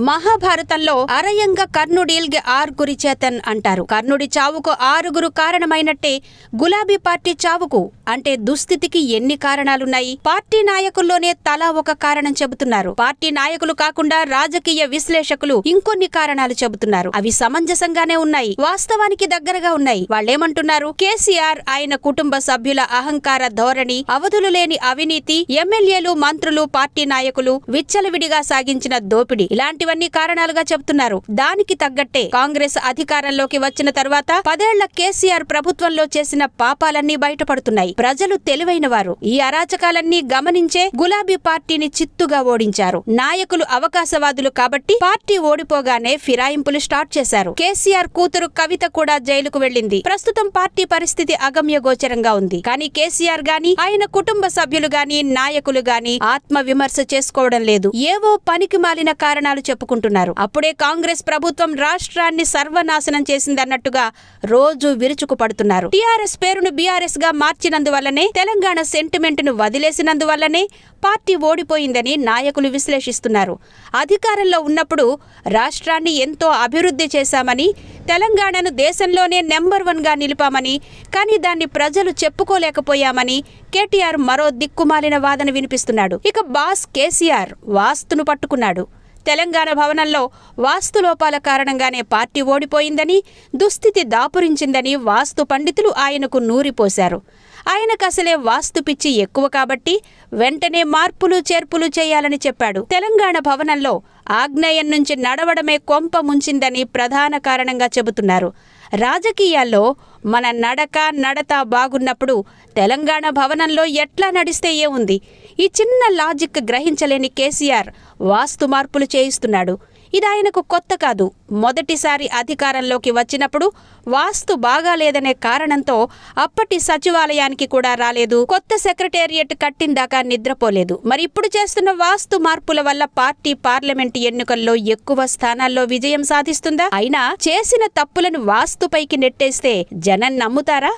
మహాభారతంలో అరయంగ కర్ణుడిల్గే ఆరుగురి చేతన్ అంటారు. కర్ణుడి చావుకు ఆరుగురు కారణమైనట్టే గులాబీ పార్టీ చావుకు అంటే దుస్థితికి ఎన్ని కారణాలున్నాయి? పార్టీ నాయకుల్లోనే తలా ఒక కారణం చెబుతున్నారు. పార్టీ నాయకులు కాకుండా రాజకీయ విశ్లేషకులు ఇంకొన్ని కారణాలు చెబుతున్నారు. అవి సమంజసంగానే ఉన్నాయి, వాస్తవానికి దగ్గరగా ఉన్నాయి. వాళ్ళేమంటున్నారు? కేసీఆర్, ఆయన కుటుంబ సభ్యుల అహంకార ధోరణి, అవధులు లేని అవినీతి, ఎమ్మెల్యేలు, మంత్రులు, పార్టీ నాయకులు విచ్చలవిడిగా సాగించిన దోపిడీ, ఇలాంటివన్నీ కారణాలుగా చెబుతున్నారు. దానికి తగ్గట్టే కాంగ్రెస్ అధికారంలోకి వచ్చిన తర్వాత 10 ఏళ్ల కేసీఆర్ ప్రభుత్వంలో చేసిన పాపాలన్నీ బయటపడుతున్నాయి. ప్రజలు తెలివైన వారు. ఈ అరాచకాలన్నీ గమనించే గులాబీ పార్టీని చిత్తుగా ఓడించారు. నాయకులు అవకాశవాదులు కాబట్టి పార్టీ ఓడిపోగానే ఫిరాయింపులు స్టార్ట్ చేశారు. కేసీఆర్ కూతురు కవిత కూడా జైలుకు వెళ్లింది. ప్రస్తుతం పార్టీ పరిస్థితి అగమ్యగోచరంగా ఉంది. కానీ కేసీఆర్ గాని, ఆయన కుటుంబ సభ్యులు గాని, నాయకులు గాని ఆత్మ విమర్శ చేసుకోవడం లేదు. ఏవో పనికి మాలిన కారణాలు చెప్పుకుంటున్నారు. అప్పుడే కాంగ్రెస్ ప్రభుత్వం రాష్ట్రాన్ని సర్వనాశనం చేసిందన్నట్టుగా రోజు విరుచుకుపడుతున్నారు. టీఆర్ఎస్ పేరును బీఆర్ఎస్ గా మార్చినందువల్లనే, తెలంగాణ సెంటిమెంట్ ను వదిలేసినందువల్లనే పార్టీ ఓడిపోయిందని నాయకులు విశ్లేషిస్తున్నారు. అధికారంలో ఉన్నప్పుడు రాష్ట్రాన్ని ఎంతో అభివృద్ధి చేశామని, తెలంగాణను దేశంలోనే నెంబర్ 1 గా నిలిపామని, కానీ దాన్ని ప్రజలు చెప్పుకోలేకపోయామని కేటీఆర్ మరో దిక్కుమాలిన వాదన వినిపిస్తున్నాడు. ఇక బాస్ కేసీఆర్ వాస్తును పట్టుకున్నాడు. తెలంగాణ భవనంలో వాస్తు లోపాల కారణంగానే పార్టీ ఓడిపోయిందని, దుస్థితి దాపురించిందని వాస్తు పండితులు ఆయనకు నూరిపోశారు. ఆయనకసలే వాస్తు పిచ్చి ఎక్కువ కాబట్టి వెంటనే మార్పులు చేర్పులు చేయాలని చెప్పాడు. తెలంగాణ భవనంలో ఆగ్నేయం నుంచి నడవడమే కొంప ముంచిందని ప్రధాన కారణంగా చెబుతున్నారు. రాజకీయాల్లో మన నడత బాగున్నప్పుడు తెలంగాణ భవనంలో ఎట్లా నడిస్తే ఏముంది? ఈ చిన్న లాజిక్ గ్రహించలేని కేసీఆర్ వాస్తు మార్పులు చేయిస్తున్నాడు. ఇది ఆయనకు కొత్త కాదు. మొదటిసారి అధికారంలోకి వచ్చినప్పుడు వాస్తు బాగాలేదనే కారణంతో అప్పటి సచివాలయానికి కూడా రాలేదు. కొత్త సెక్రటేరియట్ కట్టిందాకా నిద్రపోలేదు. మరి ఇప్పుడు చేస్తున్న వాస్తు మార్పుల వల్ల పార్టీ పార్లమెంటు ఎన్నికల్లో ఎక్కువ స్థానాల్లో విజయం సాధిస్తుందా? అయినా చేసిన తప్పులను వాస్తుపైకి నెట్టేస్తే జనం నమ్ముతారా?